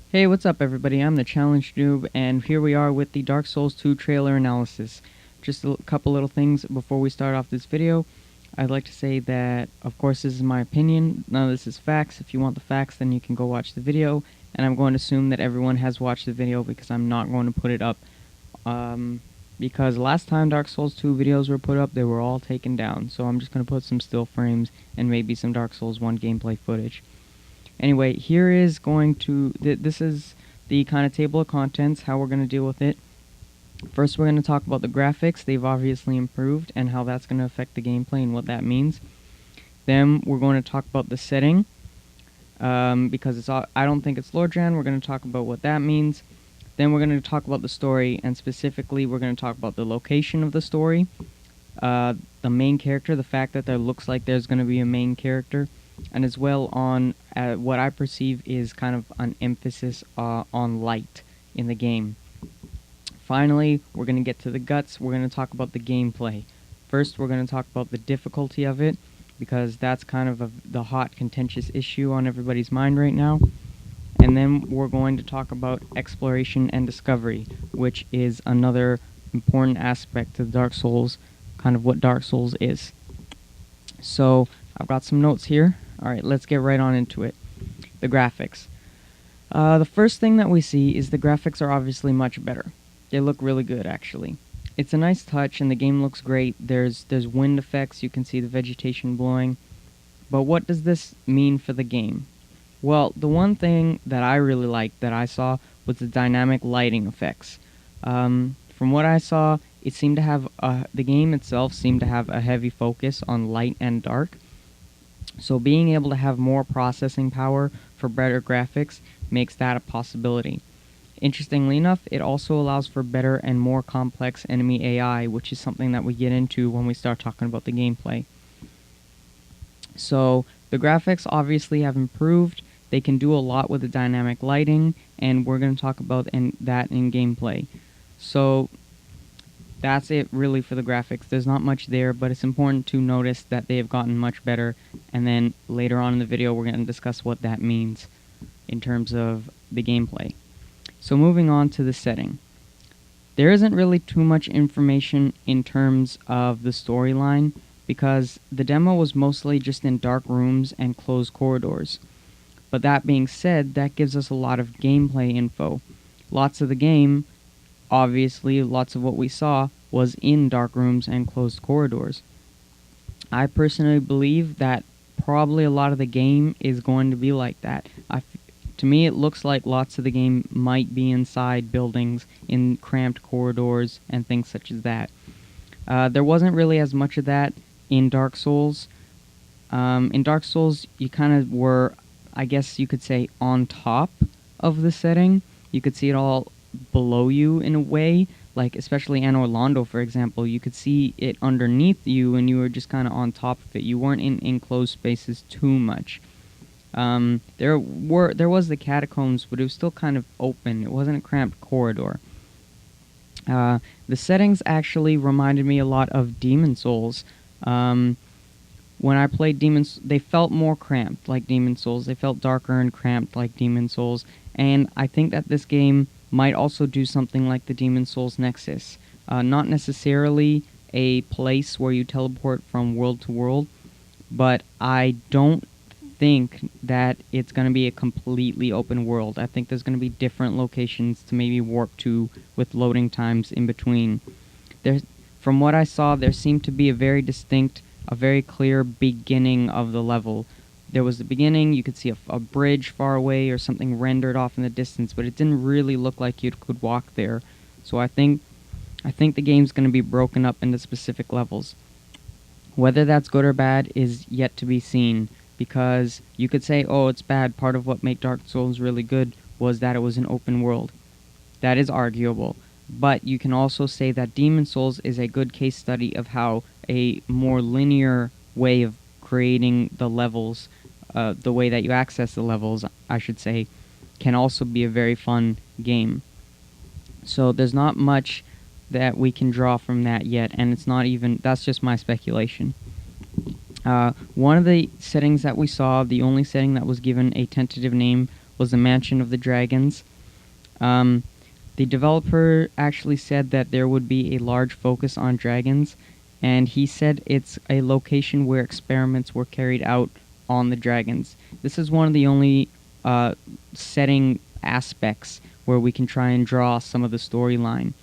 Hey, what's up everybody? I'm the Challenge Noob, and here we are with the Dark Souls 2 trailer analysis. Just a couple little things before we start off this video. I'd like to say that, of course, this is my opinion. None of this is facts. If you want the facts, then you can go watch the video, and I'm going to assume that everyone has watched the video because I'm not going to put it up. Because last time Dark Souls 2 videos were put up, they were all taken down, so I'm just going to put some still frames and maybe some Dark Souls 1 gameplay footage. Anyway, here is going to, this is the kind of table of contents, how we're going to deal with it. First, we're going to talk about the graphics. They've obviously improved and how that's going to affect the gameplay and what that means. Then we're going to talk about the setting, because I don't think it's Lordran. We're going to talk about what that means. Then we're going to talk about the story, and specifically we're going to talk about the location of the story, the main character, the fact that there looks like there's going to be a main character, and as well on what I perceive is kind of an emphasis on light in the game. Finally, we're going to get to the guts. We're going to talk about the gameplay. First, we're going to talk about the difficulty of it, because that's kind of the hot, contentious issue on everybody's mind right now. And then we're going to talk about exploration and discovery, which is another important aspect of Dark Souls, kind of what Dark Souls is. So, I've got some notes here. Alright, let's get right on into it. The graphics. The first thing that we see is the graphics are obviously much better. They look really good, actually. It's a nice touch, and the game looks great. There's wind effects, you can see the vegetation blowing. But what does this mean for the game? Well, the one thing that I really liked that I saw was the dynamic lighting effects. From what I saw, it seemed to have the game itself seemed to have a heavy focus on light and dark. So being able to have more processing power for better graphics makes that a possibility. Interestingly enough, it also allows for better and more complex enemy AI, which is something that we get into when we start talking about the gameplay. So the graphics obviously have improved. They can do a lot with the dynamic lighting, and we're going to talk about that in gameplay. So that's it really for the graphics. There's not much there, but it's important to notice that they have gotten much better, and then later on in the video we're going to discuss what that means in terms of the gameplay. So moving on to the setting. There isn't really too much information in terms of the storyline, because the demo was mostly just in dark rooms and closed corridors. But that being said, that gives us a lot of gameplay info. Lots of the game, obviously, lots of what we saw was in dark rooms and closed corridors. I personally believe that probably a lot of the game is going to be like that. To me, it looks like lots of the game might be inside buildings, in cramped corridors, and things such as that. There wasn't really as much of that in Dark Souls. In Dark Souls, you kind of were, I guess you could say, on top of the setting. You could see it all below you in a way, like especially Anor Londo, for example. You could see it underneath you, and you were just kind of on top of it. You weren't in enclosed spaces too much. There was the catacombs, but it was still kind of open. It wasn't a cramped corridor. The settings actually reminded me a lot of Demon Souls. When I played Demons, they felt more cramped like Demon Souls. They felt darker and cramped like Demon Souls. And I think that this game might also do something like the Demon Souls Nexus. Not necessarily a place where you teleport from world to world, but I don't think that it's going to be a completely open world. I think there's going to be different locations to maybe warp to with loading times in between. From what I saw, there seemed to be a very clear beginning of the level. There was the beginning, you could see a bridge far away or something rendered off in the distance, but it didn't really look like you could walk there. So I think the game's going to be broken up into specific levels. Whether that's good or bad is yet to be seen, because you could say, oh, it's bad. Part of what made Dark Souls really good was that it was an open world. That is arguable. But you can also say that Demon Souls is a good case study of how a more linear way of creating the levels, the way that you access the levels, I should say, can also be a very fun game. So there's not much that we can draw from that yet, and that's just my speculation. One of the settings that we saw, the only setting that was given a tentative name, was the Mansion of the Dragons. Um, the developer actually said that there would be a large focus on dragons, and he said it's a location where experiments were carried out on the dragons. This is one of the only setting aspects where we can try and draw some of the storyline.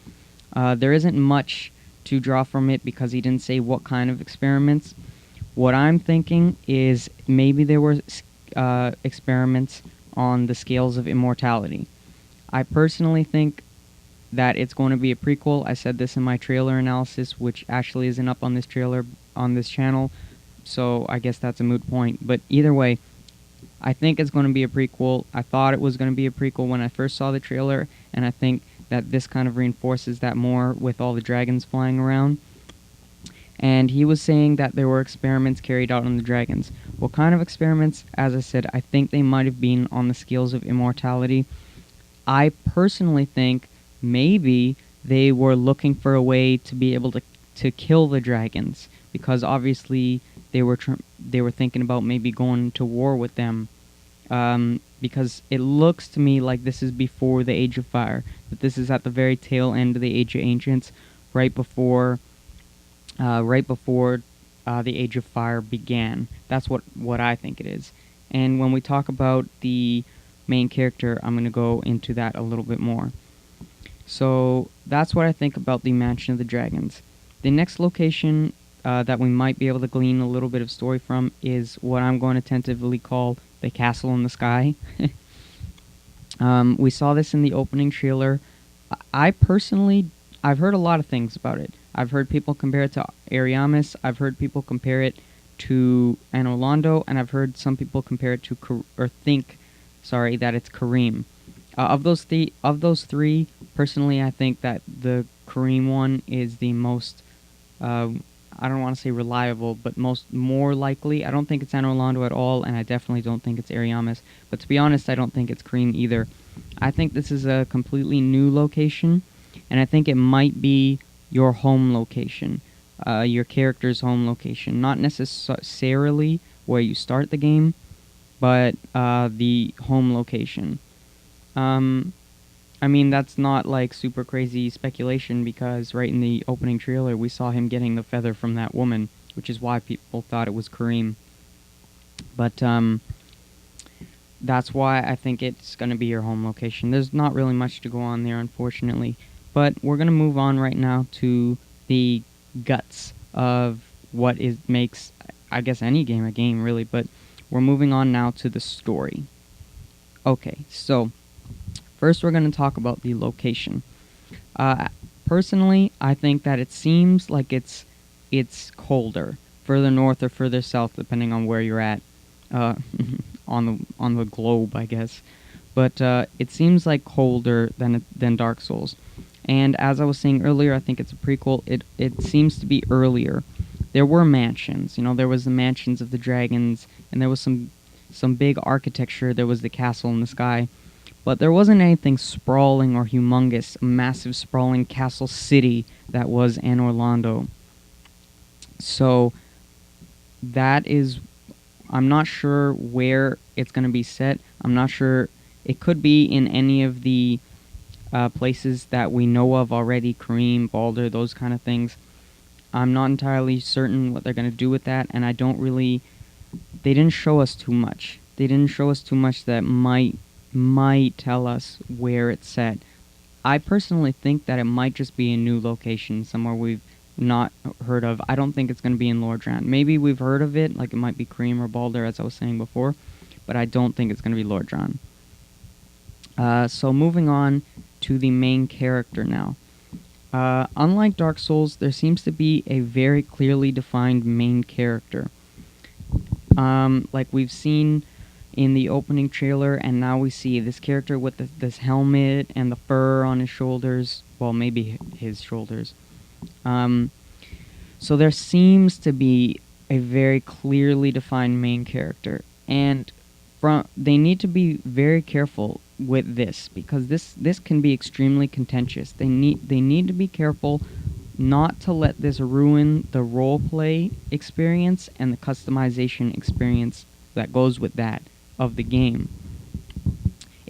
There isn't much to draw from it because he didn't say what kind of experiments. What I'm thinking is maybe there were experiments on the scales of immortality. I personally think that it's going to be a prequel. I said this in my trailer analysis, which actually isn't up on this trailer on this channel, so I guess that's a moot point. But either way, I think it's going to be a prequel. I thought it was going to be a prequel when I first saw the trailer, and I think that this kind of reinforces that more with all the dragons flying around. And he was saying that there were experiments carried out on the dragons. What kind of experiments? As I said, I think they might have been on the scales of immortality. I personally think maybe they were looking for a way to be able to kill the dragons, because obviously they were thinking about maybe going to war with them. Because it looks to me like this is before the Age of Fire, that this is at the very tail end of the Age of Ancients, right before the Age of Fire began. That's what I think it is. And when we talk about the main character, I'm going to go into that a little bit more. So that's what I think about the Mansion of the Dragons. The next location that we might be able to glean a little bit of story from is what I'm going to tentatively call the Castle in the Sky. We saw this in the opening trailer. I've heard a lot of things about it. I've heard people compare it to Ariamis. I've heard people compare it to Anor Londo, and I've heard some people compare it to that it's Kareem. Of those three, personally, I think that the Kareem one is the most. I don't want to say reliable, but more likely. I don't think it's Anor Londo at all, and I definitely don't think it's Ariamis. But to be honest, I don't think it's Kareem either. I think this is a completely new location, and I think it might be your home location, your character's home location. Not necessarily where you start the game, but the home location. I mean, that's not like super crazy speculation, because right in the opening trailer we saw him getting the feather from that woman, which is why people thought it was Kareem. But that's why I think it's going to be your home location. There's not really much to go on there, unfortunately. But we're going to move on right now to the guts of what makes, I guess, any game a game, really. But we're moving on now to the story. Okay, so first we're going to talk about the location. Personally, I think that it seems like it's colder, further north or further south, depending on where you're at on the globe, I guess. But it seems like colder than Dark Souls. And as I was saying earlier, I think it's a prequel. It seems to be earlier. There were mansions. There was the mansions of the dragons, and there was some big architecture. There was the castle in the sky. But there wasn't anything sprawling or humongous, a massive sprawling castle city that was Anor Londo. So that is, I'm not sure where it's going to be set. I'm not sure. It could be in any of the places that we know of already, Kareem, Baldur, those kind of things. I'm not entirely certain what they're going to do with that, and they didn't show us too much. They didn't show us too much that might tell us where it's set. I personally think that it might just be a new location, somewhere we've not heard of. I don't think it's going to be in Lordran. Maybe we've heard of it, like it might be Kareem or Baldur, as I was saying before, but I don't think it's going to be Lordran. So moving on to the main character now. Unlike Dark Souls, there seems to be a very clearly defined main character. Like we've seen in the opening trailer, and now we see this character with this helmet and the fur on his shoulders. Well, maybe his shoulders. So there seems to be a very clearly defined main character, and they need to be very careful with this, because this can be extremely contentious. They need to be careful not to let this ruin the roleplay experience and the customization experience that goes with that of the game.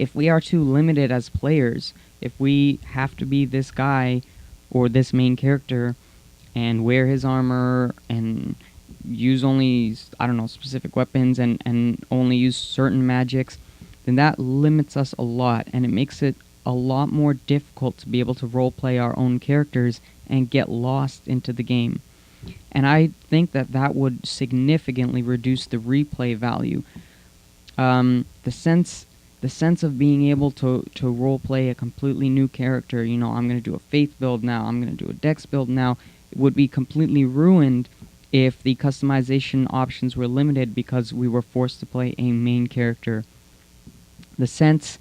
if we are too limited as players, if we have to be this guy or this main character and wear his armor and use only, I don't know, specific weapons and only use certain magics, then that limits us a lot, and it makes it a lot more difficult to be able to roleplay our own characters and get lost into the game. And I think that that would significantly reduce the replay value. The sense of being able to roleplay a completely new character, I'm going to do a faith build now, I'm going to do a dex build now, would be completely ruined if the customization options were limited because we were forced to play a main character. The sense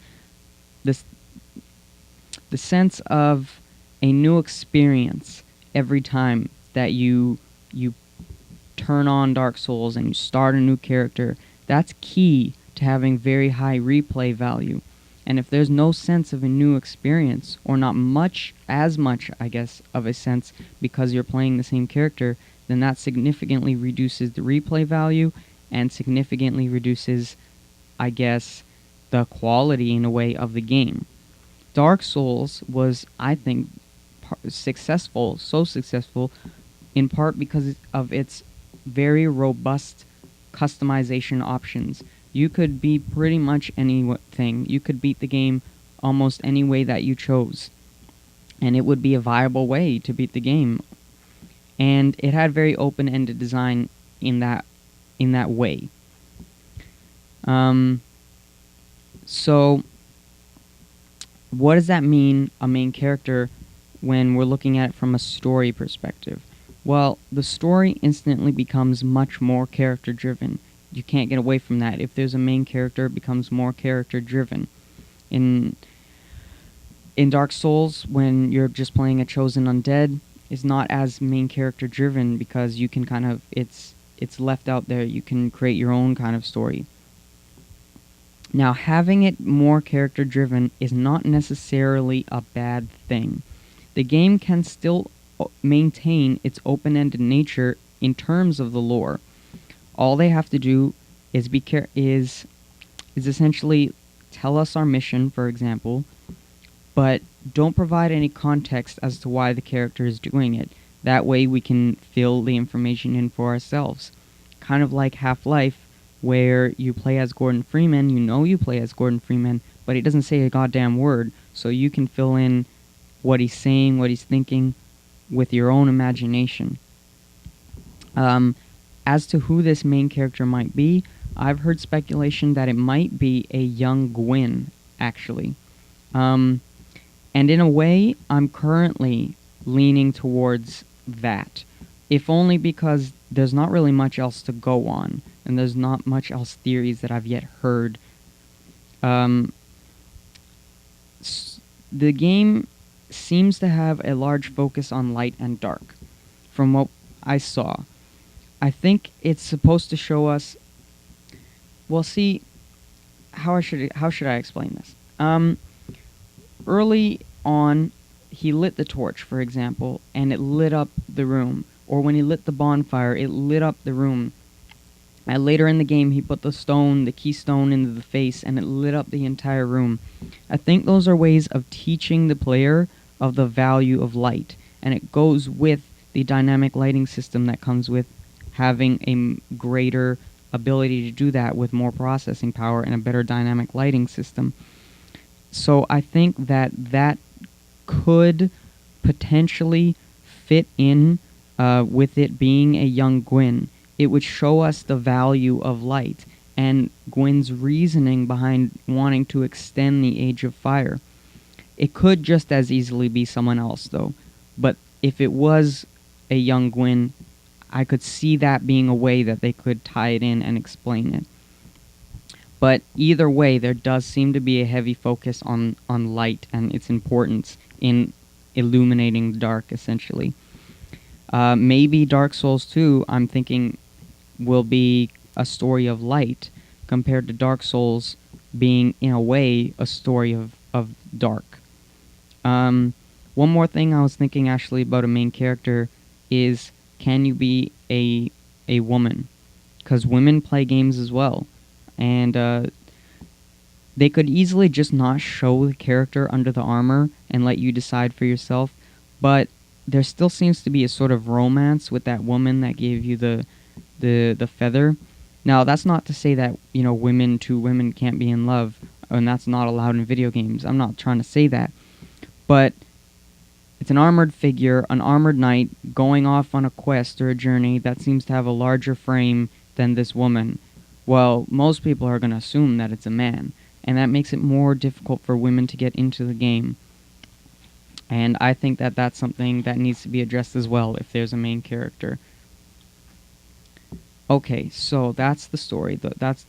of a new experience every time that you turn on Dark Souls and you start a new character, that's key to having very high replay value. And if there's no sense of a new experience, or not as much, I guess, of a sense because you're playing the same character, then that significantly reduces the replay value and significantly reduces, I guess, the quality in a way of the game. Dark Souls was, I think, so successful, in part because of its very robust customization options. You could be pretty much anything. You could beat the game almost any way that you chose, and it would be a viable way to beat the game. And it had very open-ended design in that way. So, what does that mean, a main character, when we're looking at it from a story perspective? Well, the story instantly becomes much more character-driven. You can't get away from that. If there's a main character, it becomes more character-driven. In Dark Souls, when you're just playing a chosen undead, it's not as main character-driven because you can kind of, it's left out there. You can create your own kind of story. Now, having it more character-driven is not necessarily a bad thing. The game can still maintain its open-ended nature in terms of the lore. All they have to do is is essentially tell us our mission, for example, but don't provide any context as to why the character is doing it. That way we can fill the information in for ourselves. Kind of like Half-Life, where you play as Gordon Freeman, you play as Gordon Freeman, but he doesn't say a goddamn word, so you can fill in what he's saying, what he's thinking, with your own imagination. As to who this main character might be, I've heard speculation that it might be a young Gwyn, actually. And in a way, I'm currently leaning towards that. If only because there's not really much else to go on, and there's not much else theories that I've yet heard. The game seems to have a large focus on light and dark, from what I saw. I think it's supposed to show us... Well, see, how should I explain this? Early on, he lit the torch, for example, and it lit up the room. Or when he lit the bonfire, it lit up the room. And later in the game, he put the keystone into the face, and it lit up the entire room. I think those are ways of teaching the player of the value of light, and it goes with the dynamic lighting system that comes with having a greater ability to do that with more processing power and a better dynamic lighting system. So I think that could potentially fit in with it being a young Gwyn. It would show us the value of light and Gwyn's reasoning behind wanting to extend the Age of Fire. It could just as easily be someone else, though. But if it was a young Gwyn, I could see that being a way that they could tie it in and explain it. But either way, there does seem to be a heavy focus on light and its importance in illuminating the dark, essentially. Maybe Dark Souls 2, I'm thinking, will be a story of light compared to Dark Souls being, in a way, a story of dark. One more thing I was thinking, actually, about a main character is, can you be a woman? Because women play games as well. And They could easily just not show the character under the armor and let you decide for yourself, but there still seems to be a sort of romance with that woman that gave you the feather. Now, that's not to say that, two women can't be in love, and that's not allowed in video games. I'm not trying to say that. But it's an armored figure, an armored knight, going off on a quest or a journey that seems to have a larger frame than this woman. Well, most people are going to assume that it's a man, and that makes it more difficult for women to get into the game. And I think that that's something that needs to be addressed as well if there's a main character. Okay, so that's the story.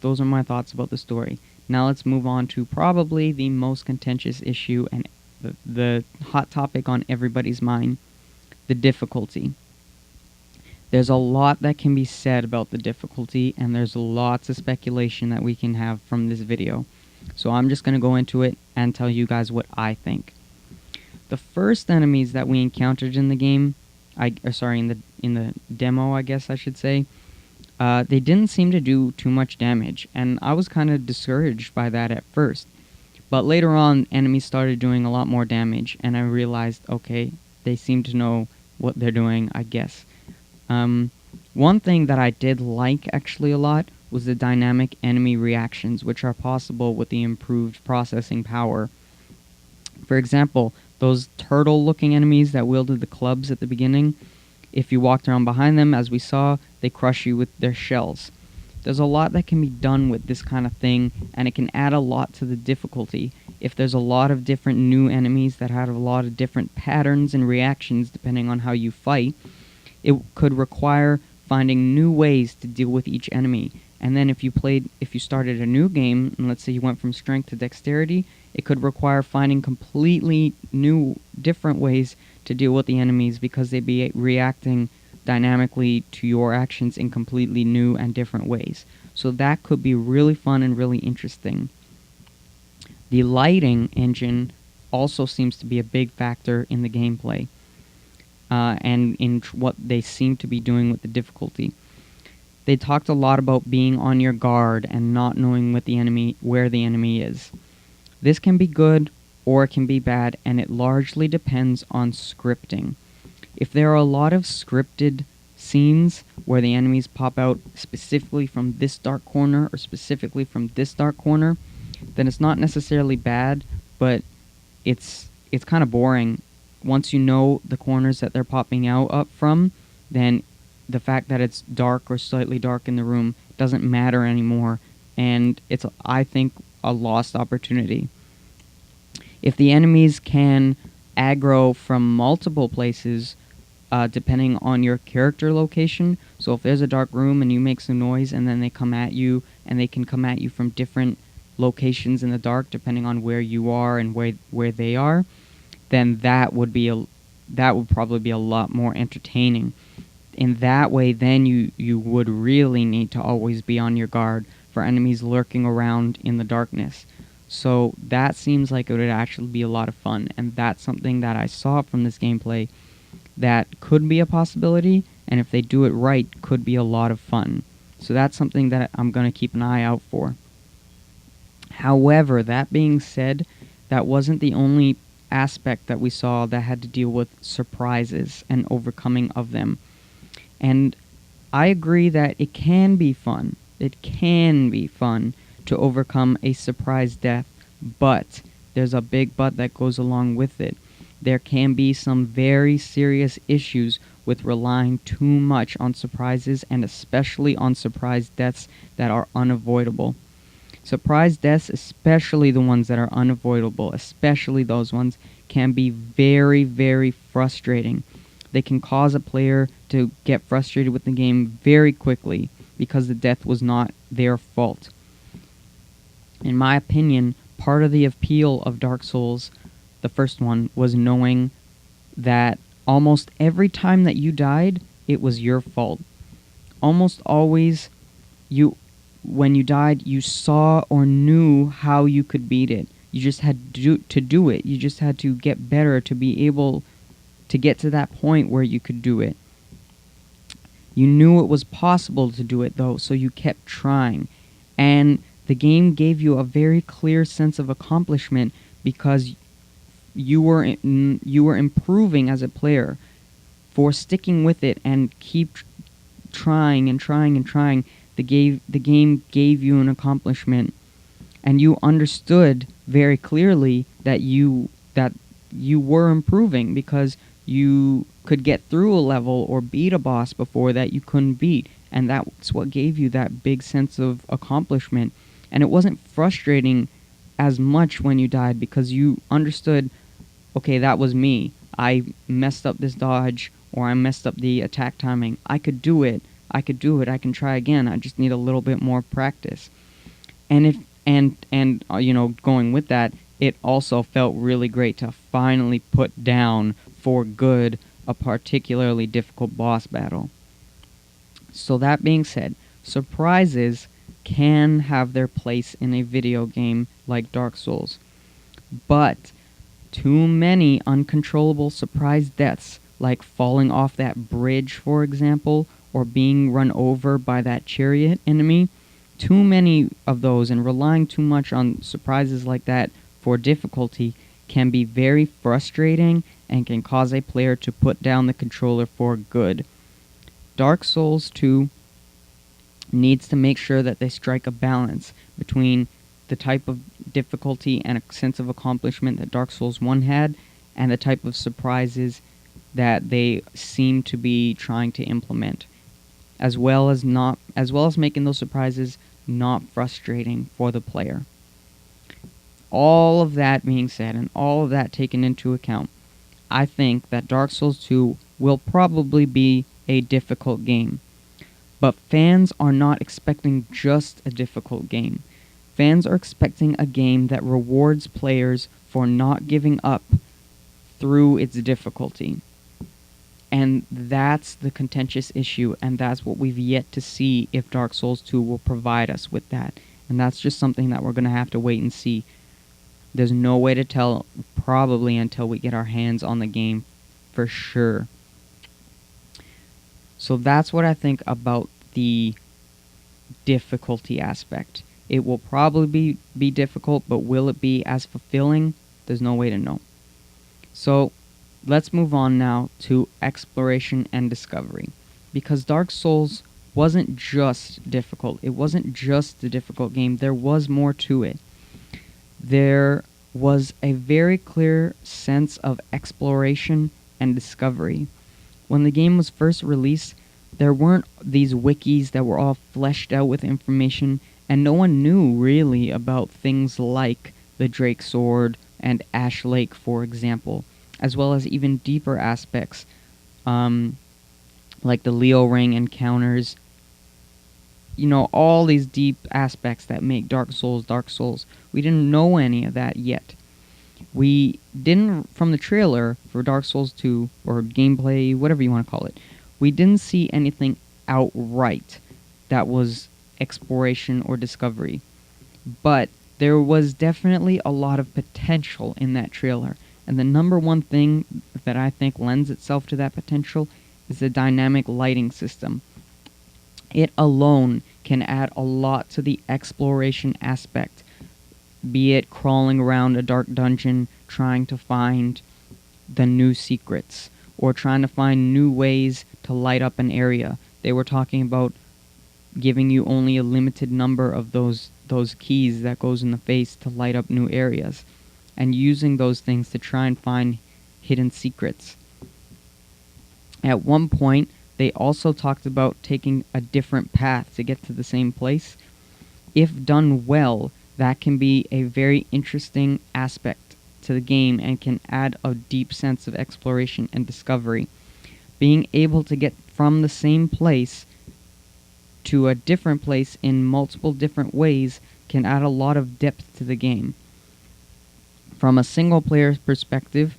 Those are my thoughts about the story. Now let's move on to probably the most contentious issue and the hot topic on everybody's mind, the difficulty. There's a lot that can be said about the difficulty, and there's lots of speculation that we can have from this video. So I'm just going to go into it and tell you guys what I think. The first enemies that we encountered in the game, in the demo, I guess I should say, they didn't seem to do too much damage, and I was kind of discouraged by that at first. But later on, enemies started doing a lot more damage, and I realized, okay, they seem to know what they're doing, I guess. One thing that I did like actually a lot was the dynamic enemy reactions, which are possible with the improved processing power. For example, those turtle-looking enemies that wielded the clubs at the beginning, if you walked around behind them, as we saw, they crush you with their shells. There's a lot that can be done with this kind of thing, and it can add a lot to the difficulty. If there's a lot of different new enemies that have a lot of different patterns and reactions depending on how you fight, it could require finding new ways to deal with each enemy. And then if you started a new game, and let's say you went from strength to dexterity, it could require finding completely new, different ways to deal with the enemies because they'd be reacting dynamically to your actions in completely new and different ways. So that could be really fun and really interesting. The lighting engine also seems to be a big factor in the gameplay, and in what they seem to be doing with the difficulty. They talked a lot about being on your guard and not knowing where the enemy is. This can be good or it can be bad, and it largely depends on scripting. If there are a lot of scripted scenes where the enemies pop out specifically from this dark corner or specifically from this dark corner, then it's not necessarily bad, but it's kind of boring. Once you know the corners that they're popping out up from, then the fact that it's dark or slightly dark in the room doesn't matter anymore, and it's, I think, a lost opportunity. If the enemies can aggro from multiple places, depending on your character location, so if there's a dark room and you make some noise and then they come at you, and they can come at you from different locations in the dark depending on where you are and where they are, then that would probably be a lot more entertaining. In that way, then you would really need to always be on your guard for enemies lurking around in the darkness. So that seems like it would actually be a lot of fun, and that's something that I saw from this gameplay that could be a possibility, and if they do it right, could be a lot of fun. So that's something that I'm going to keep an eye out for. However, that being said, that wasn't the only aspect that we saw that had to deal with surprises and overcoming of them. And I agree that it can be fun. It can be fun to overcome a surprise death, but there's a big but that goes along with it. There can be some very serious issues with relying too much on surprises, and especially on surprise deaths that are unavoidable. Surprise deaths, especially the ones that are unavoidable, especially those ones, can be very, very frustrating. They can cause a player to get frustrated with the game very quickly because the death was not their fault. In my opinion, part of the appeal of Dark Souls, the first one, was knowing that almost every time that you died, it was your fault. Almost always, when you died, you saw or knew how you could beat it. You just had to do it. You just had to get better to be able to get to that point where you could do it. You knew it was possible to do it, though, so you kept trying. And The game gave you a very clear sense of accomplishment because you were improving as a player for sticking with it and keep trying and trying and trying. The game gave you an accomplishment, and you understood very clearly that you were improving because you could get through a level or beat a boss before that you couldn't beat, and that's what gave you that big sense of accomplishment. And it wasn't frustrating as much when you died because you understood, okay, that was me. I messed up this dodge, or I messed up the attack timing. I could do it. I could do it. I can try again. I just need a little bit more practice. And if and going with that, it also felt really great to finally put down for good a particularly difficult boss battle. So that being said, surprises can have their place in a video game like Dark Souls, but too many uncontrollable surprise deaths, like falling off that bridge, for example, or being run over by that chariot enemy, too many of those and relying too much on surprises like that for difficulty can be very frustrating and can cause a player to put down the controller for good. Dark Souls 2 needs to make sure that they strike a balance between the type of difficulty and a sense of accomplishment that Dark Souls 1 had, and the type of surprises that they seem to be trying to implement, as well as making those surprises not frustrating for the player. All of that being said, and all of that taken into account, I think that Dark Souls 2 will probably be a difficult game. But fans are not expecting just a difficult game. Fans are expecting a game that rewards players for not giving up through its difficulty. And that's the contentious issue, and that's what we've yet to see if Dark Souls 2 will provide us with that. And that's just something that we're going to have to wait and see. There's no way to tell, probably, until we get our hands on the game for sure. So that's what I think about the difficulty aspect. It will probably be difficult, but will it be as fulfilling? There's no way to know. So let's move on now to exploration and discovery. Because Dark Souls wasn't just difficult. It wasn't just a difficult game. There was more to it. There was a very clear sense of exploration and discovery. When the game was first released, there weren't these wikis that were all fleshed out with information, and no one knew really about things like the Drake Sword and Ash Lake, for example, as well as even deeper aspects, like the Leo Ring encounters. All these deep aspects that make Dark Souls Dark Souls. We didn't know any of that yet. We didn't, from the trailer for Dark Souls 2, or gameplay, whatever you want to call it, we didn't see anything outright that was exploration or discovery. But there was definitely a lot of potential in that trailer. And the number one thing that I think lends itself to that potential is the dynamic lighting system. It alone can add a lot to the exploration aspect, be it crawling around a dark dungeon trying to find the new secrets, or trying to find new ways to light up an area. They were talking about giving you only a limited number of those keys that goes in the face to light up new areas, and using those things to try and find hidden secrets. At one point, they also talked about taking a different path to get to the same place. If done well, that can be a very interesting aspect to the game and can add a deep sense of exploration and discovery. Being able to get from the same place to a different place in multiple different ways can add a lot of depth to the game. From a single player perspective,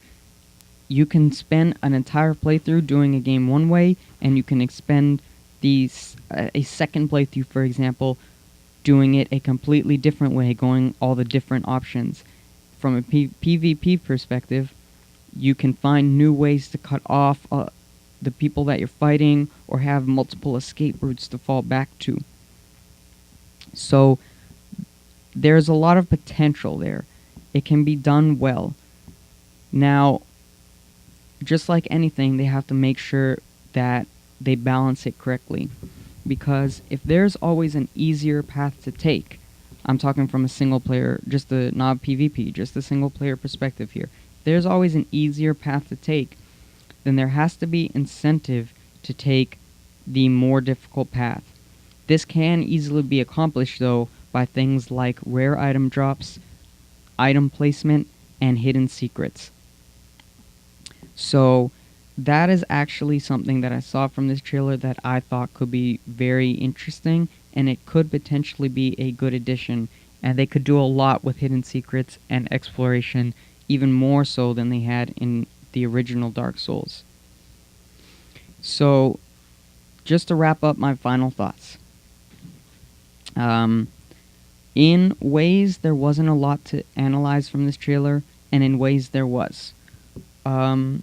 you can spend an entire playthrough doing a game one way, and you can expend a second playthrough, for example, doing it a completely different way, going all the different options. From a PvP perspective, you can find new ways to cut off the people that you're fighting, or have multiple escape routes to fall back to. So there's a lot of potential there. It can be done well. Now, just like anything, they have to make sure that they balance it correctly. Because if there's always an easier path to take, I'm talking from a single player, just a not PvP, just a single player perspective here. If there's always an easier path to take, then there has to be incentive to take the more difficult path. This can easily be accomplished, though, by things like rare item drops, item placement, and hidden secrets. So that is actually something that I saw from this trailer that I thought could be very interesting, and it could potentially be a good addition, and they could do a lot with hidden secrets and exploration, even more so than they had in the original Dark Souls. So, just to wrap up my final thoughts. In ways, there wasn't a lot to analyze from this trailer, and in ways, there was. One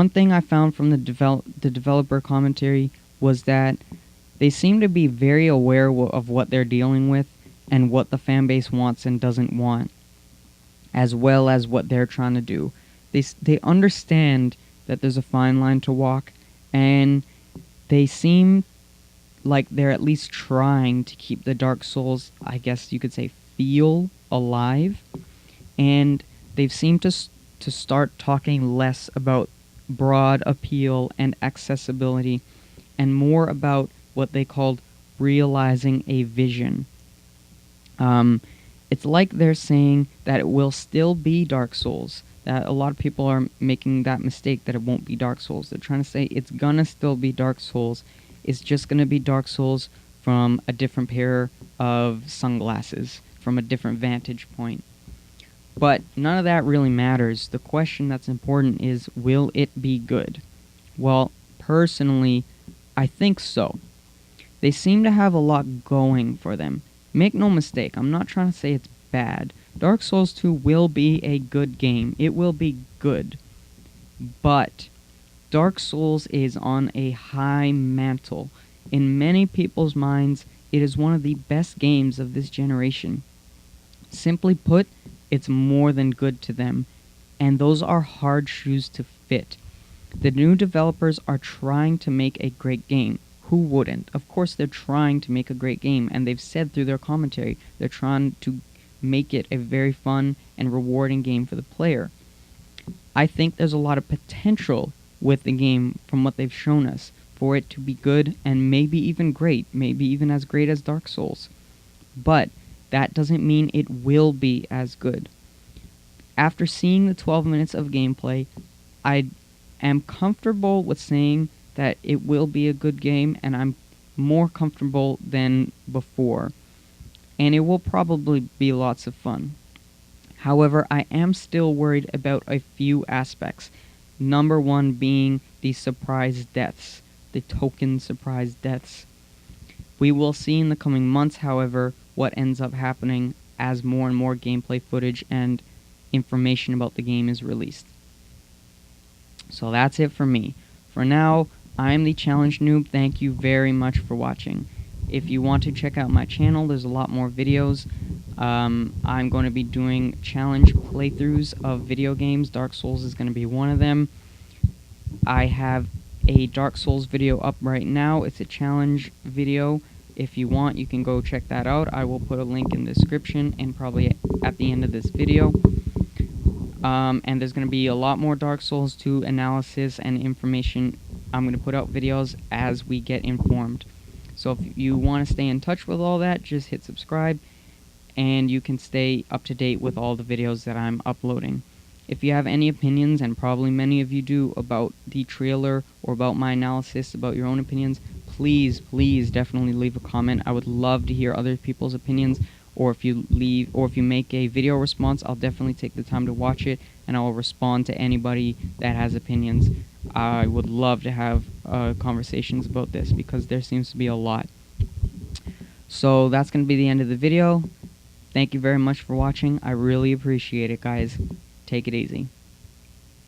thing I found from the developer commentary was that they seem to be very aware of what they're dealing with and what the fanbase wants and doesn't want, as well as what they're trying to do. They understand that there's a fine line to walk, and they seem like they're at least trying to keep the Dark Souls, I guess you could say, feel alive, and they've seemed to start talking less about broad appeal and accessibility, and more about what they called realizing a vision. It's like they're saying that it will still be Dark Souls, that a lot of people are making that mistake that it won't be Dark Souls. They're trying to say it's gonna still be Dark Souls, it's just gonna be Dark Souls from a different pair of sunglasses, from a different vantage point. But none of that really matters. The question that's important is, will it be good? Well, personally, I think so. They seem to have a lot going for them. Make no mistake, I'm not trying to say it's bad. Dark Souls 2 will be a good game. It will be good. But Dark Souls is on a high mantle. In many people's minds, it is one of the best games of this generation. Simply put, it's more than good to them, and those are hard shoes to fit. The new developers are trying to make a great game. Who wouldn't? Of course they're trying to make a great game, and they've said through their commentary they're trying to make it a very fun and rewarding game for the player. I think there's a lot of potential with the game from what they've shown us for it to be good and maybe even great, maybe even as great as Dark Souls. But that doesn't mean it will be as good. After seeing the 12 minutes of gameplay, I am comfortable with saying that it will be a good game, and I'm more comfortable than before. And it will probably be lots of fun. However, I am still worried about a few aspects. Number one being the surprise deaths, the token surprise deaths. We will see in the coming months, however, what ends up happening as more and more gameplay footage and information about the game is released. So that's it for me. For now, I'm the Challenge Noob. Thank you very much for watching. If you want to check out my channel, there's a lot more videos. I'm going to be doing challenge playthroughs of video games. Dark Souls is going to be one of them. I have a Dark Souls video up right now. It's a challenge video. If you want, you can go check that out. I will put a link in the description and probably at the end of this video. And there's going to be a lot more Dark Souls 2 analysis and information. I'm going to put out videos as we get informed. So if you want to stay in touch with all that, just hit subscribe, and you can stay up to date with all the videos that I'm uploading. If you have any opinions, and probably many of you do, about the trailer or about my analysis, about your own opinions, please definitely leave a comment. I would love to hear other people's opinions, or if you make a video response, I'll definitely take the time to watch it, and I will respond to anybody that has opinions. I would love to have conversations about this, because there seems to be a lot. So that's going to be the end of the video. Thank you very much for watching. I really appreciate it, guys. Take it easy.